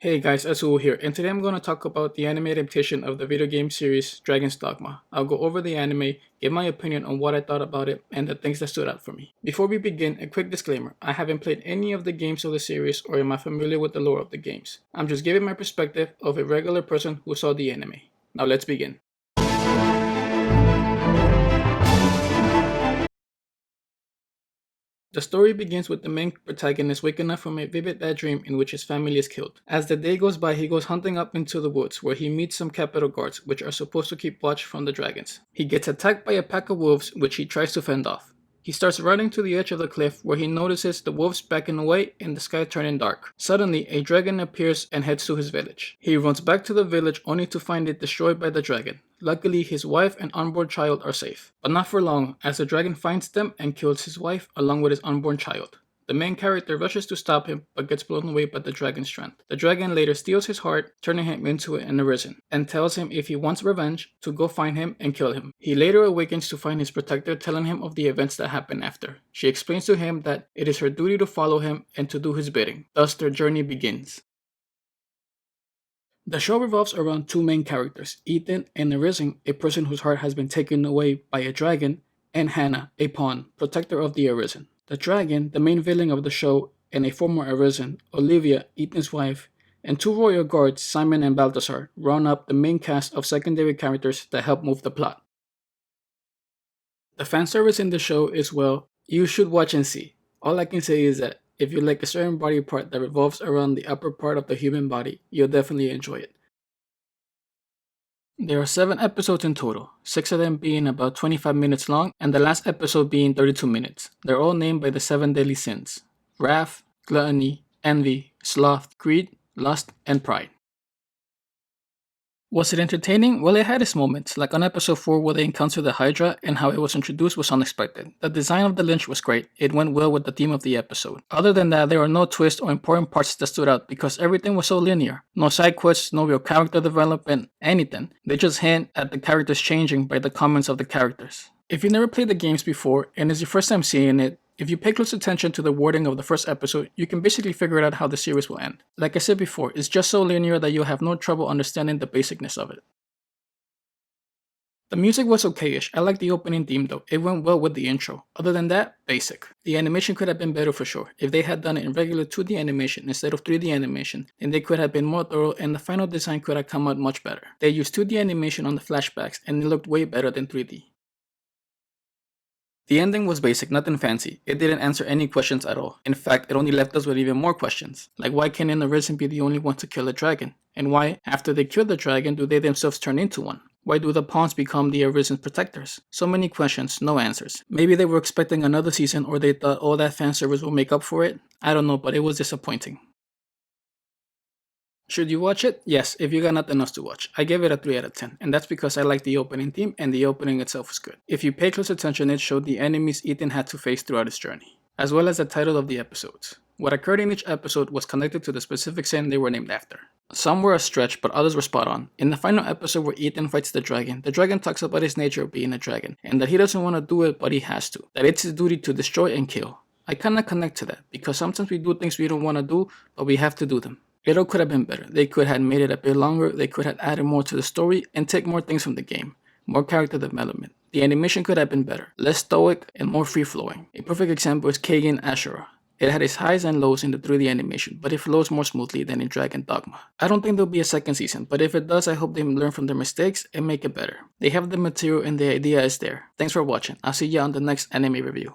Hey guys, Azul here, and today I'm going to talk about the anime adaptation of the video game series Dragons Dogma. I'll go over the anime, give my opinion on what I thought about it, and the things that stood out for me. Before we begin, a quick disclaimer. I haven't played any of the games of the series or am I familiar with the lore of the games. I'm just giving my perspective of a regular person who saw the anime. Now let's begin. The story begins with the main protagonist waking up from a vivid bad dream in which his family is killed. As the day goes by, he goes hunting up into the woods where he meets some capital guards which are supposed to keep watch from the dragons. He gets attacked by a pack of wolves which he tries to fend off. He starts running to the edge of the cliff where he notices the wolves backing away and the sky turning dark. Suddenly, a dragon appears and heads to his village. He runs back to the village only to find it destroyed by the dragon. Luckily, his wife and unborn child are safe. But not for long, as the dragon finds them and kills his wife along with his unborn child. The main character rushes to stop him, but gets blown away by the dragon's strength. The dragon later steals his heart, turning him into an arisen, and tells him if he wants revenge, to go find him and kill him. He later awakens to find his protector telling him of the events that happen after. She explains to him that it is her duty to follow him and to do his bidding. Thus, their journey begins. The show revolves around two main characters, Ethan and Arisen, a person whose heart has been taken away by a dragon, and Hannah, a pawn, protector of the Arisen. The dragon, the main villain of the show, and a former Arisen, Olivia, Ethan's wife, and two royal guards, Simon and Balthazar, round up the main cast of secondary characters that help move the plot. The fan service in the show is, well, you should watch and see. All I can say is that if you like a certain body part that revolves around the upper part of the human body, you'll definitely enjoy it. There are 7 episodes in total, 6 of them being about 25 minutes long, and the last episode being 32 minutes. They're all named by the 7 deadly sins: wrath, gluttony, envy, sloth, greed, lust, and pride. Was it entertaining? Well, it had its moments, like on episode 4 where they encountered the Hydra and how it was introduced was unexpected. The design of the Lynch was great, it went well with the theme of the episode. Other than that, there were no twists or important parts that stood out because everything was so linear. No side quests, no real character development, anything. They just hint at the characters changing by the comments of the characters. If you've never played the games before and it's your first time seeing it, if you pay close attention to the wording of the first episode, you can basically figure out how the series will end. Like I said before, it's just so linear that you'll have no trouble understanding the basicness of it. The music was okayish. I liked the opening theme though, it went well with the intro. Other than that, basic. The animation could have been better for sure. If they had done it in regular 2D animation instead of 3D animation, then they could have been more thorough and the final design could have come out much better. They used 2D animation on the flashbacks and it looked way better than 3D. The ending was basic, nothing fancy. It didn't answer any questions at all. In fact, it only left us with even more questions. Like why can an Arisen be the only one to kill a dragon? And why, after they kill the dragon, do they themselves turn into one? Why do the pawns become the Arisen's protectors? So many questions, no answers. Maybe they were expecting another season or they thought all that fan service will make up for it? I don't know, but it was disappointing. Should you watch it? Yes, if you got nothing else to watch. I gave it a 3 out of 10, and that's because I like the opening theme and the opening itself was good. If you pay close attention, it showed the enemies Ethan had to face throughout his journey, as well as the title of the episodes. What occurred in each episode was connected to the specific sin they were named after. Some were a stretch, but others were spot on. In the final episode where Ethan fights the dragon talks about his nature of being a dragon, and that he doesn't want to do it but he has to. That it's his duty to destroy and kill. I kinda connect to that, because sometimes we do things we don't want to do, but we have to do them. It all could have been better. They could have made it a bit longer, they could have added more to the story, and take more things from the game. More character development. The animation could have been better, less stoic, and more free-flowing. A perfect example is Kagan Ashura. It had its highs and lows in the 3D animation, but it flows more smoothly than in Dragon Dogma. I don't think there'll be a second season, but if it does, I hope they learn from their mistakes and make it better. They have the material and the idea is there. Thanks for watching. I'll see you on the next anime review.